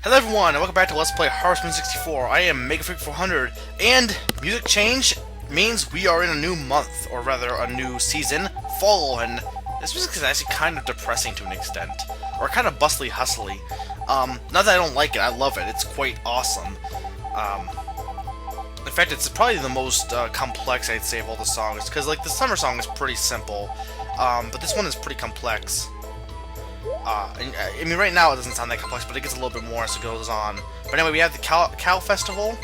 Hello everyone, and welcome back to Let's Play Harvest Moon 64. I am MegaFreak400, and music change means we are in a new month, or rather a new season, fall, and this music is actually kind of depressing to an extent, or kind of bustly hustly. Not that I don't like it, I love it, it's quite awesome. In fact, it's probably the most complex, I'd say, of all the songs, because like the summer song is pretty simple, but this one is pretty complex. I mean, right now it doesn't sound that complex, but it gets a little bit more as it goes on. But anyway, we have the cow festival.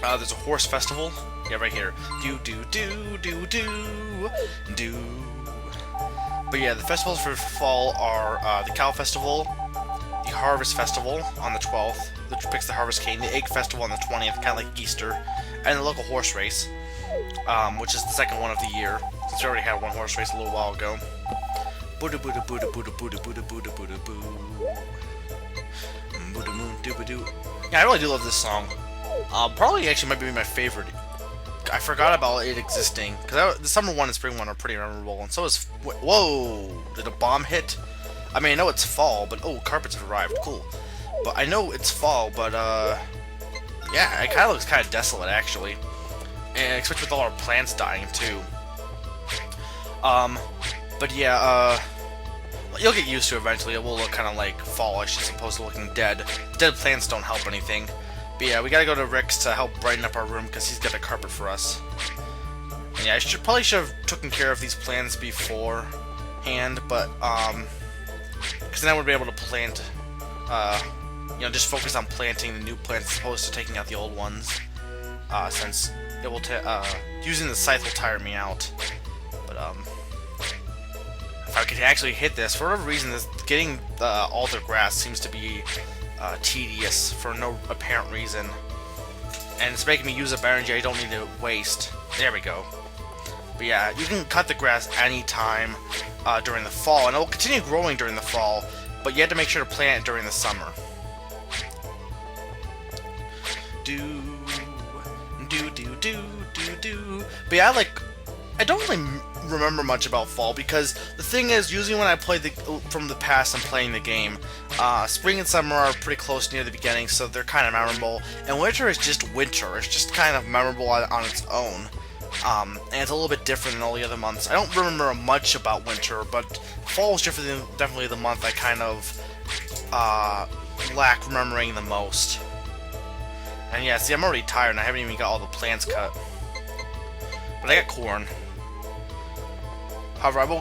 There's a horse festival. Yeah, right here. Do do do do do do. But yeah, the festivals for fall are the cow festival, the harvest festival on the 12th, which picks the harvest cane, the egg festival on the 20th, kind of like Easter, and the local horse race, which is the second one of the year, since we already had one horse race a little while ago. Buddha Buddha Buddha Buddha Buddha Buddha Buddha Buddha Boo. Buddha Moon Dooba Doo. Yeah, I really do love this song. Probably actually might be my favorite. I forgot about it existing because the summer one and spring one are pretty memorable, and so is. Whoa! Did a bomb hit? I mean, I know it's fall, but oh, carpets have arrived. Cool. But I know it's fall, but yeah, it kind of looks kind of desolate actually, and especially with all our plants dying too. But yeah, you'll get used to it eventually. It will look kind of like fallish as opposed to looking dead. Dead plants don't help anything. But yeah, we gotta go to Rick's to help brighten up our room because he's got a carpet for us. And yeah, I probably should have taken care of these plants beforehand, but because then I would be able to plant, you know, just focus on planting the new plants as opposed to taking out the old ones. Since it will using the scythe will tire me out. But if I could actually hit this, for whatever reason, getting alder grass seems to be tedious for no apparent reason. And it's making me use up energy I don't need to waste. There we go. But yeah, you can cut the grass anytime during the fall, and it will continue growing during the fall, but you have to make sure to plant it during the summer. Do, do, do, do, do, do. But yeah, I don't really remember much about fall because the thing is, usually when I play from the past and playing the game, spring and summer are pretty close near the beginning, so they're kind of memorable. And winter is just winter; it's just kind of memorable on its own, and it's a little bit different than all the other months. I don't remember much about winter, but fall is definitely the month I kind of lack remembering the most. And yeah, see, I'm already tired, and I haven't even got all the plants cut, but I got corn. However, I'll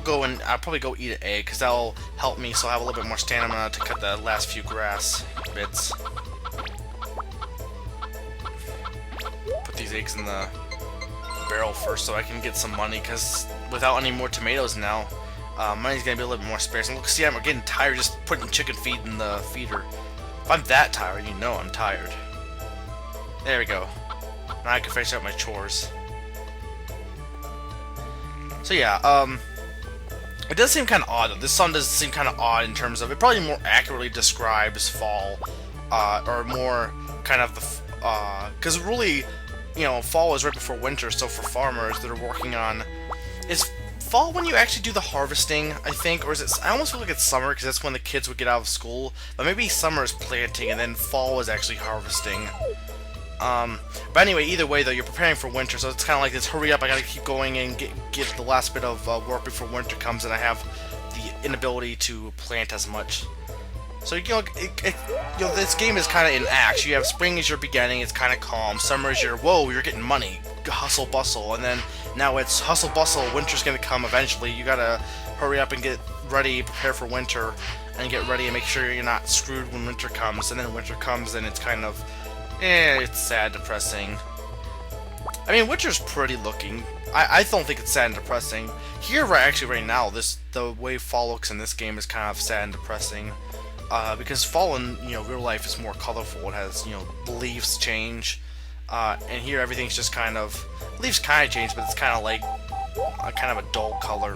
probably go eat an egg, because that'll help me so I have a little bit more stamina to cut the last few grass bits. Put these eggs in the barrel first so I can get some money, because without any more tomatoes now, money's going to be a little bit more scarce. And look, see, I'm getting tired just putting chicken feed in the feeder. If I'm that tired, you know I'm tired. There we go. Now I can finish out my chores. So yeah, it does seem kind of odd, though. This song does seem kind of odd in terms of, it probably more accurately describes fall, or more kind of the, because really, you know, fall is right before winter, so for farmers that are working on, is fall when you actually do the harvesting, I think, or is it, I almost feel like it's summer, because that's when the kids would get out of school, but maybe summer is planting, and then fall is actually harvesting. But anyway, either way though, you're preparing for winter, so it's kind of like this, hurry up, I gotta keep going and get the last bit of work before winter comes, and I have the inability to plant as much. So, you know, this game is kind of in acts. You have spring as your beginning, it's kind of calm, summer is your, whoa, you're getting money, hustle bustle, and then now it's hustle bustle, winter's gonna come eventually, you gotta hurry up and get ready, prepare for winter, and get ready and make sure you're not screwed when winter comes, and then winter comes and it's kind of, it's sad, depressing. I mean, winter's pretty looking. I don't think it's sad and depressing. Here, right now, the way fall looks in this game is kind of sad and depressing. Because fall in, you know, real life is more colorful. It has, you know, the leaves change. And here everything's just kind of, leaves kind of change, but it's kind of like, kind of a dull color.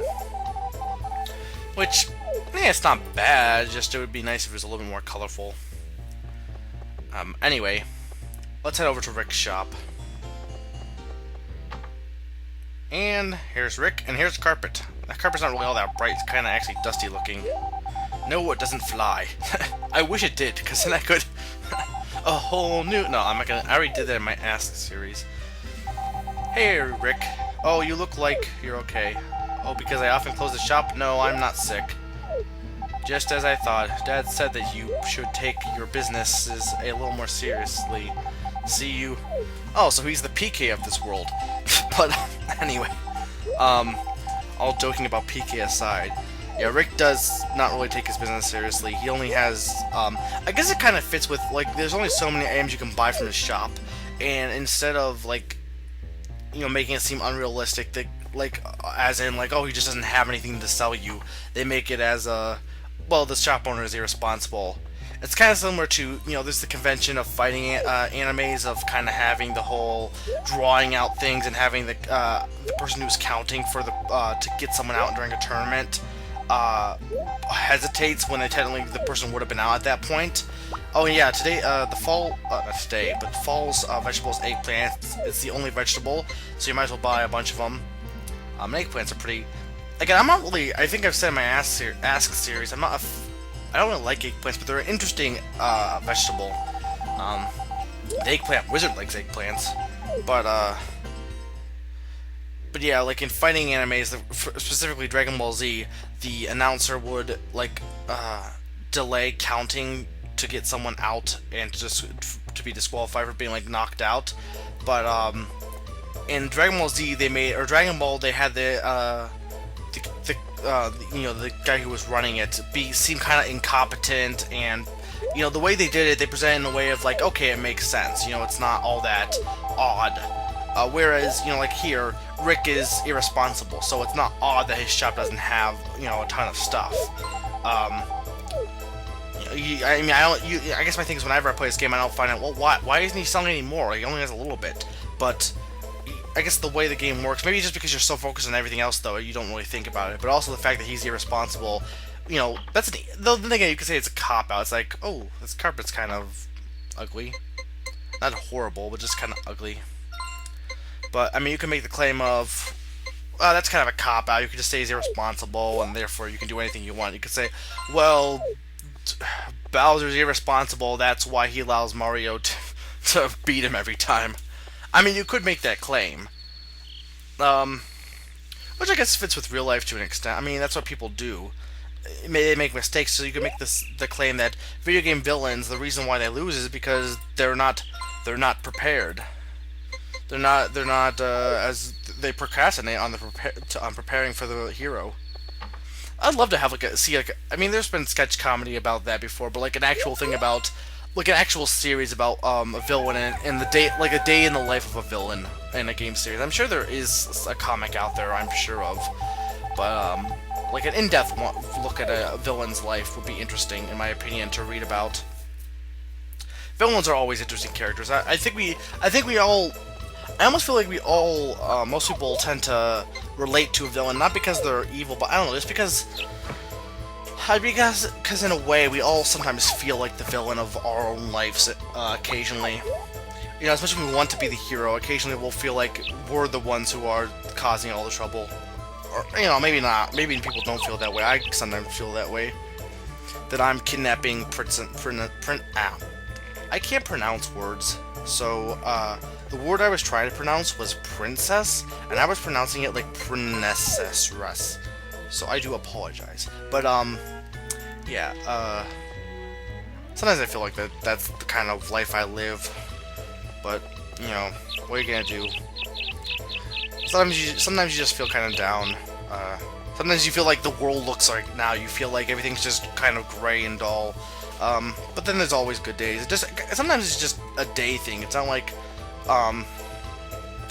Which, yeah, it's not bad, just it would be nice if it was a little bit more colorful. Anyway. Let's head over to Rick's shop. And here's Rick, and here's the carpet. That carpet's not really all that bright, it's kind of actually dusty looking. No, it doesn't fly. I wish it did, because then I could a whole new. No, I'm not gonna. I already did that in my Ask series. Hey, Rick. Oh, you look like you're okay. Oh, because I often close the shop? No, I'm not sick. Just as I thought. Dad said that you should take your businesses a little more seriously. See you. Oh, so he's the PK of this world. But anyway, all joking about PK aside, yeah, Rick does not really take his business seriously. He only has, I guess it kind of fits with, like, there's only so many items you can buy from his shop, and instead of, like, you know, making it seem unrealistic, that, like, as in, like, oh, he just doesn't have anything to sell you, they make it as a, well, the shop owner is irresponsible. It's kind of similar to, you know, there's the convention of fighting animes, of kind of having the whole drawing out things and having the person who's counting for the to get someone out during a tournament hesitates when they technically the person would have been out at that point. Oh yeah, today the fall not today, but fall's vegetables eggplant. It's the only vegetable, so you might as well buy a bunch of them. Eggplants are pretty. Again, I'm not really. I think I've said in my Ask series, I'm not. I don't really like eggplants, but they're an interesting vegetable. The eggplant wizard likes eggplants, but yeah, like in fighting animes, specifically Dragon Ball Z, the announcer would like delay counting to get someone out and to be disqualified for being like knocked out. But in Dragon Ball Z, Dragon Ball, they had the you know, the guy who was running it seem kind of incompetent, and you know the way they did it, they presented in a way of like, okay, it makes sense. You know, it's not all that odd. Whereas, you know, like here, Rick is irresponsible, so it's not odd that his shop doesn't have, you know, a ton of stuff. I mean, I guess my thing is whenever I play this game, I don't find out, well, why isn't he selling any more? He only has a little bit, but I guess the way the game works, maybe just because you're so focused on everything else, though, you don't really think about it. But also the fact that he's irresponsible, you know, that's the thing. You could say it's a cop out. It's like, oh, this carpet's kind of ugly, not horrible, but just kind of ugly. But I mean, you can make the claim of, that's kind of a cop out. You could just say he's irresponsible, and therefore you can do anything you want. You could say, well, Bowser's irresponsible. That's why he allows Mario to beat him every time. I mean, you could make that claim, which I guess fits with real life to an extent. I mean, that's what people do. They make mistakes, so you can make the claim that video game villains, the reason why they lose is because they're not prepared. They're not as they procrastinate on preparing for the hero. I'd love to have I mean, there's been sketch comedy about that before, but like an actual thing about. Like an actual series about a villain and the day, like a day in the life of a villain in a game series. I'm sure there is a comic out there, I'm sure of, but like an in-depth look at a villain's life would be interesting, in my opinion, to read about. Villains are always interesting characters. I think we all. I almost feel like we all, most people tend to relate to a villain, not because they're evil, but I don't know, just because in a way, we all sometimes feel like the villain of our own lives, occasionally. You know, especially when we want to be the hero, occasionally we'll feel like we're the ones who are causing all the trouble. Or, you know, maybe not. Maybe people don't feel that way. I sometimes feel that way. That I'm kidnapping I can't pronounce words. So, the word I was trying to pronounce was princess, and I was pronouncing it like princess. So I do apologize. But, yeah, sometimes I feel like that's the kind of life I live. But, you know, what are you gonna do? Sometimes you just feel kind of down. Sometimes you feel like the world looks like now. You feel like everything's just kind of gray and dull. But then there's always good days. Sometimes it's just a day thing. It's not like,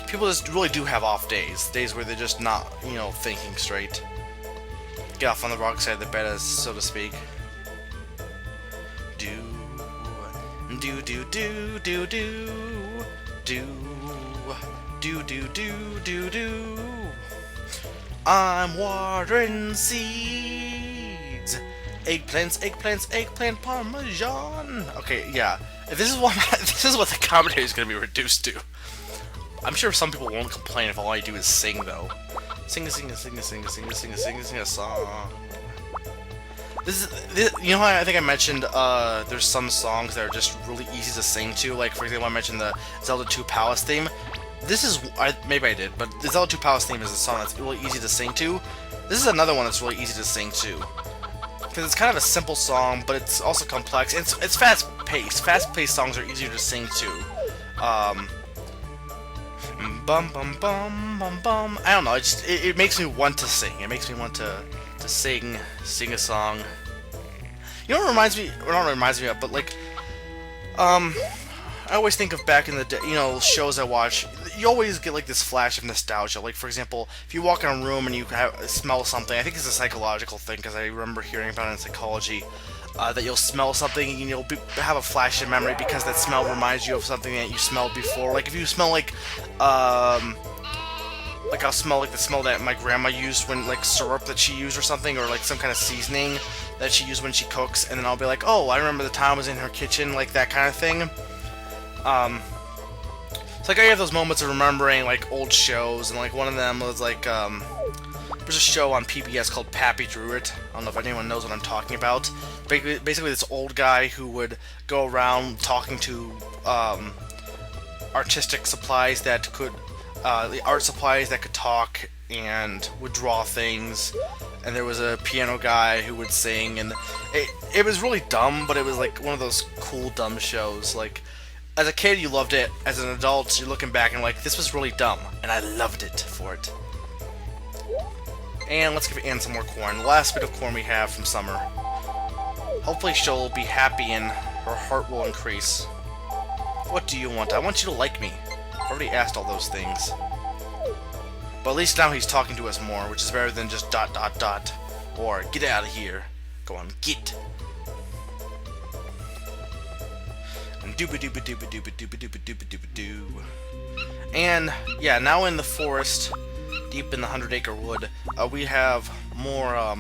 people just really do have off days. Days where they're just not, you know, thinking straight. Get off on the wrong side of the bed, as so to speak. Do do do do do do. I'm watering seeds. Eggplants, eggplant parmesan. Okay, yeah. If this is what the commentary is gonna be reduced to. I'm sure some people won't complain if all I do is sing, though. Sing a song. You know how I think I mentioned there's some songs that are just really easy to sing to. Like for example, I mentioned the Zelda 2 Palace theme. This is maybe I did, but the Zelda 2 Palace theme is a song that's really easy to sing to. This is another one that's really easy to sing to because it's kind of a simple song, but it's also complex. It's fast paced. Fast paced songs are easier to sing to. Bum bum bum bum bum. I don't know. It makes me want to sing. It makes me want to sing a song. You know what reminds me? Or not reminds me of, but like, I always think of back in the day, you know, shows I watch. You always get like this flash of nostalgia. Like for example, if you walk in a room and you smell something, I think it's a psychological thing because I remember hearing about it in psychology. That you'll smell something and you'll have a flash of memory because that smell reminds you of something that you smelled before. Like if you smell like I'll smell like the smell that my grandma used when like syrup that she used or something, or like some kind of seasoning that she used when she cooks, and then I'll be like, oh, I remember the time I was in her kitchen, like that kind of thing. It's like I have those moments of remembering like old shows, and like one of them was like there's a show on PBS called Pappy Druid. I don't know if anyone knows what I'm talking about. Basically this old guy who would go around talking to artistic supplies that could the art supplies that could talk and would draw things, and there was a piano guy who would sing, and it was really dumb, but it was like one of those cool dumb shows. Like as a kid you loved it, as an adult you're looking back and like, this was really dumb, and I loved it for it. And let's give Anne some more corn. The last bit of corn we have from Summer. Hopefully she'll be happy and her heart will increase. What do you want? I want you to like me. I've already asked all those things. But at least now he's talking to us more, which is better than just ... or get out of here. Go on, get. And dooba dooba dooba dooba dooba dooba dooba dooba doo. And yeah, now in the forest, deep in the 100-acre wood, we have more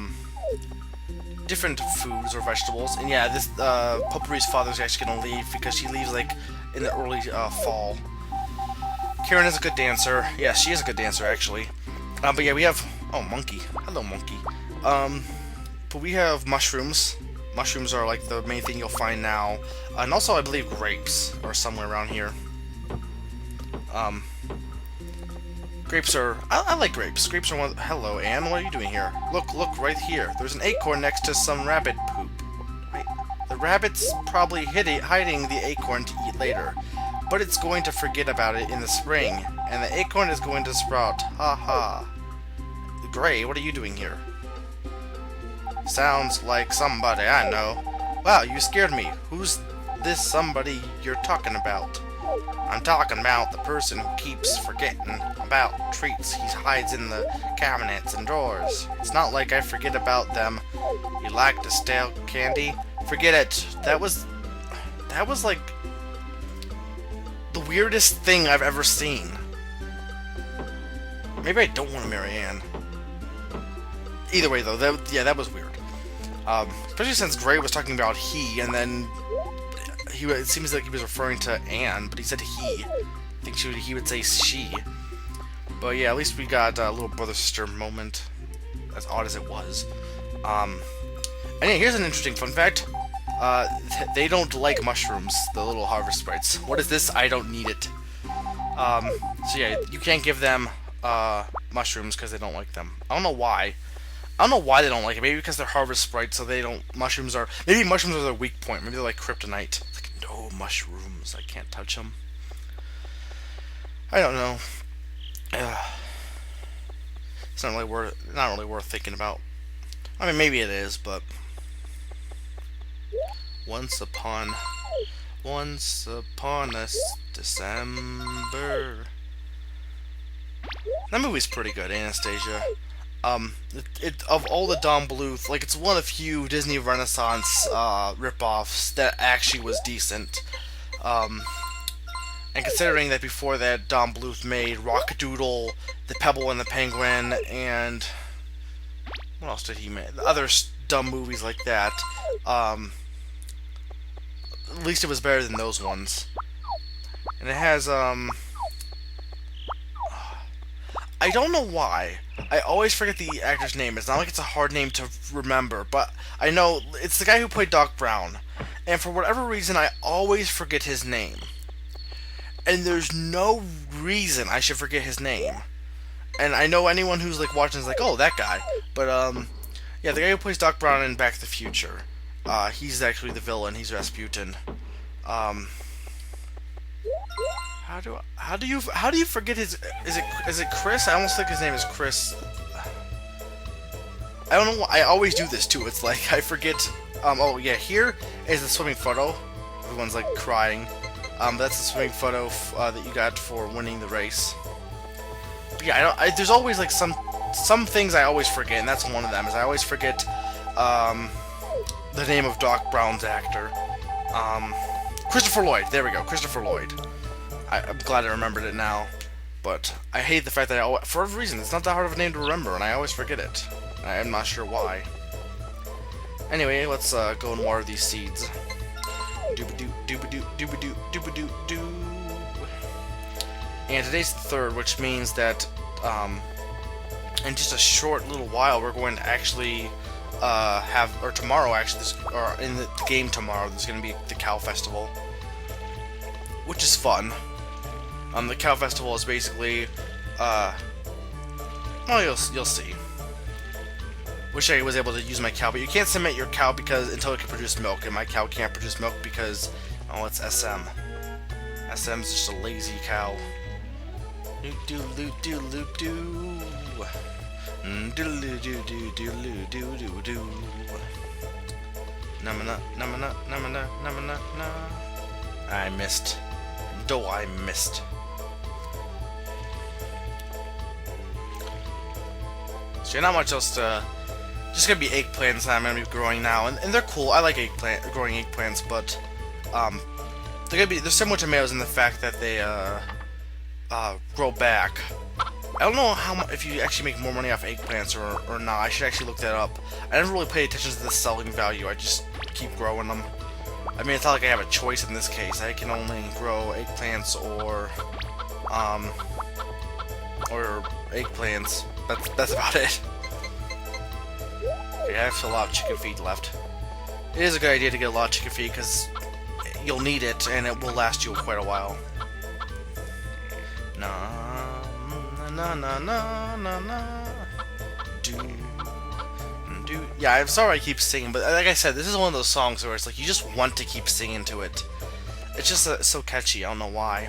different foods or vegetables. And yeah, this Potpourri's father's actually gonna leave because she leaves like in the early fall. Karen is a good dancer. Yeah, she is a good dancer actually. But yeah, we have monkey. Hello, monkey. But we have mushrooms. Mushrooms are like the main thing you'll find now, and also I believe grapes are somewhere around here. Grapes are... I like grapes. Grapes are one... Hello, Anne. What are you doing here? Look right here. There's an acorn next to some rabbit poop. Wait. The rabbit's probably hiding the acorn to eat later. But it's going to forget about it in the spring. And the acorn is going to sprout. Ha ha. Gray, what are you doing here? Sounds like somebody I know. Wow, you scared me. Who's this somebody you're talking about? I'm talking about the person who keeps forgetting about treats he hides in the cabinets and drawers. It's not like I forget about them. You like to steal candy? Forget it. That was like the weirdest thing I've ever seen. Maybe I don't want to marry Anne. Either way, though, that was weird. Especially since Gray was talking about he, and then it seems like he was referring to Anne, but he said he. I think he would say she. But yeah, at least we got a little brother-sister moment, as odd as it was. And yeah, here's an interesting fun fact. They don't like mushrooms, the little harvest sprites. What is this? I don't need it. So yeah, you can't give them mushrooms because they don't like them. I don't know why. I don't know why they don't like it. Maybe because they're harvest sprites, so they don't... Maybe mushrooms are their weak point. Maybe they're like kryptonite. It's like, no mushrooms. I can't touch them. I don't know. It's not really worth thinking about. I mean, maybe it is, but... Once upon a December... That movie's pretty good, Anastasia. Of all the Don Bluth, like, it's one of the few Disney Renaissance rip-offs that actually was decent. And considering that before that, Don Bluth made Rock-a-Doodle, The Pebble and the Penguin, and what else did he make? Other dumb movies like that. At least it was better than those ones. And it has, I don't know why. I always forget the actor's name. It's not like it's a hard name to remember, but I know it's the guy who played Doc Brown. And for whatever reason, I always forget his name. And there's no reason I should forget his name. And I know anyone who's like watching is like, oh, that guy. But yeah, the guy who plays Doc Brown in Back to the Future. He's actually the villain. He's Rasputin. How do you forget his? Is it Chris? I almost think his name is Chris. I don't know. I always do this too. It's like I forget. Oh yeah, here is the swimming photo. Everyone's like crying. That's the swimming photo that you got for winning the race. But yeah, there's always like some things I always forget, and that's one of them. Is I always forget the name of Doc Brown's actor. Christopher Lloyd. There we go, Christopher Lloyd. I'm glad I remembered it now, but I hate the fact that for whatever reason, it's not that hard of a name to remember, and I always forget it. I'm not sure why. Anyway, let's go and water these seeds. Doobadoo, doobadoo, doobadoo, doobadoo, doo. And today's the 3rd, which means that in just a short little while, we're going to actually tomorrow actually, or in the game tomorrow, there's going to be the Cow Festival, which is fun. The Cow Festival is basically, well, you'll see. Wish I was able to use my cow, but you can't submit your cow until it can produce milk, and my cow can't produce milk because, oh, it's SM. SM's just a lazy cow. Loop doo loop doo loop doo. Doo doo doo doo doo doo doo doo. Namana namana namana namana na. I missed. I missed. So not much else to. Just gonna be eggplants that I'm gonna be growing now, and they're cool. I like growing eggplants, but they're similar to tomatoes in the fact that they grow back. I don't know if you actually make more money off eggplants or not. I should actually look that up. I never really pay attention to the selling value. I just keep growing them. I mean, it's not like I have a choice in this case. I can only grow eggplants or eggplants. That's about it. Okay, I have still a lot of chicken feed left. It is a good idea to get a lot of chicken feed because you'll need it and it will last you quite a while. Na na na na na na. Do. Yeah, I'm sorry I keep singing, but like I said, this is one of those songs where it's like you just want to keep singing to it. It's just so catchy. I don't know why.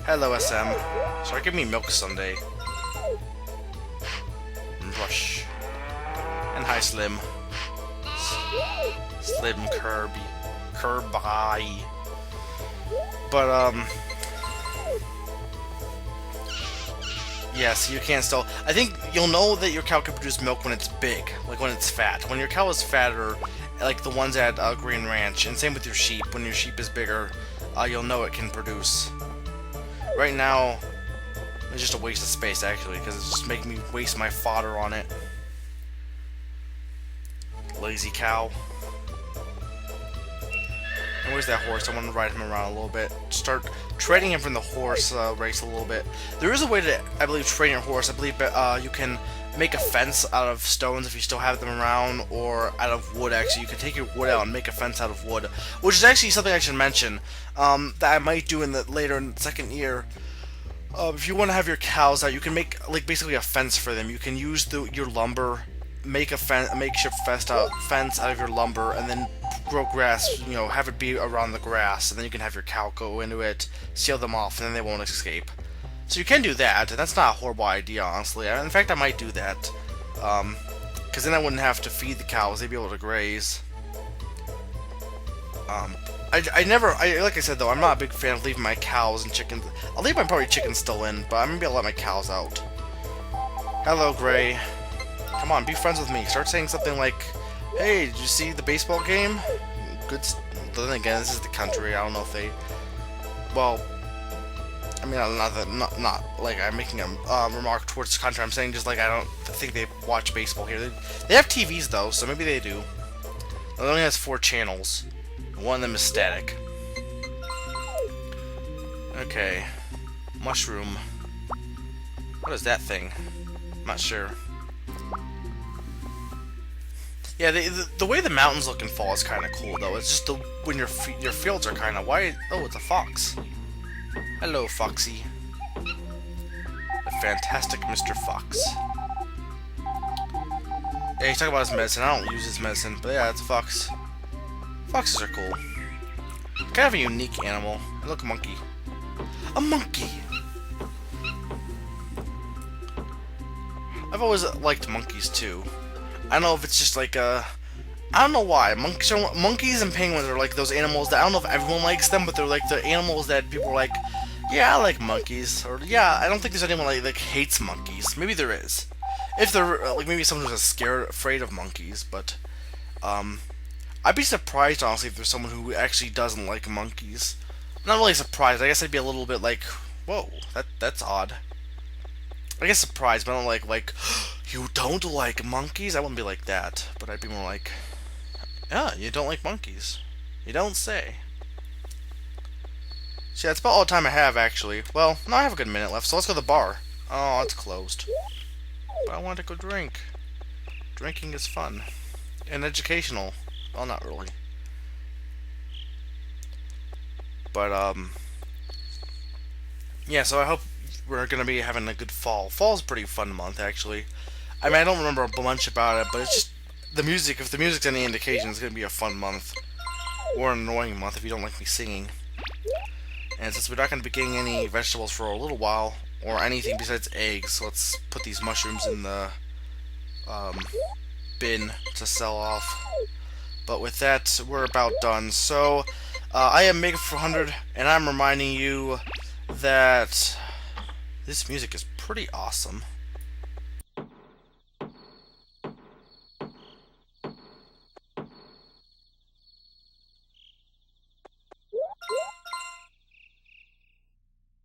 Hello, SM. Sorry, give me milk someday. Brush. And hi, Slim. Slim Kirby. But, yes, you can still. I think you'll know that your cow can produce milk when it's big, like when it's fat. When your cow is fatter, like the ones at Green Ranch, and same with your sheep. When your sheep is bigger, you'll know it can produce. Right now, it's just a waste of space, actually, because it's just making me waste my fodder on it. Lazy cow. And where's that horse? I want to ride him around a little bit. Start trading him from the horse race a little bit. There is a way to, I believe, train your horse. I believe you can make a fence out of stones if you still have them around, or out of wood, actually. You can take your wood out and make a fence out of wood, which is actually something I should mention that I might do later in the second year. If you want to have your cows out, you can make like basically a fence for them. You can use your lumber, make a makeshift fence out of your lumber, and then grow grass. You know, have it be around the grass, and then you can have your cow go into it, seal them off, and then they won't escape. So you can do that, and that's not a horrible idea, honestly. In fact, I might do that, because then I wouldn't have to feed the cows; they'd be able to graze. Like I said though, I'm not a big fan of leaving my cows and chickens. I'll leave my probably chickens still in, but I'm gonna be able to let my cows out. Hello, Gray. Come on, be friends with me. Start saying something like, "Hey, did you see the baseball game?" Good. Then again, this is the country. I don't know if they. Well, I mean, not like I'm making a remark towards the country. I'm saying just like I don't think they watch baseball here. They have TVs though, so maybe they do. It only has 4 channels. One of them is static. Okay. Mushroom. What is that thing? I'm not sure. Yeah, the way the mountains look in fall is kind of cool, though. It's just when your fields are kind of white. Oh, it's a fox. Hello, Foxy. The fantastic Mr. Fox. Yeah, he's talking about his medicine. I don't use his medicine, but yeah, it's a fox. Foxes are cool. Kind of a unique animal. Look, a monkey. A monkey! I've always liked monkeys, too. I don't know if it's just like I don't know why. Monkeys and penguins are like those animals that I don't know if everyone likes them, but they're like the animals that people are like, yeah, I like monkeys. Or, yeah, I don't think there's anyone like hates monkeys. Maybe there is. If they're, like, maybe someone who's afraid of monkeys, but, I'd be surprised, honestly, if there's someone who actually doesn't like monkeys. Not really surprised. I guess I'd be a little bit like, whoa, that's odd. I guess surprised, but I don't like, you don't like monkeys? I wouldn't be like that, but I'd be more like, yeah, you don't like monkeys. You don't say. See, that's about all the time I have, actually. Well, no, I have a good minute left, so let's go to the bar. Oh, it's closed. But I want to go drink. Drinking is fun. And educational. Well, not really. But, yeah, so I hope we're going to be having a good fall. Fall's a pretty fun month, actually. I mean, I don't remember a bunch about it, but it's just the music. If the music's any indication, it's going to be a fun month. Or an annoying month if you don't like me singing. And since we're not going to be getting any vegetables for a little while, or anything besides eggs, let's put these mushrooms in the bin to sell off. But with that, we're about done. So, I am Mega400, and I'm reminding you that this music is pretty awesome.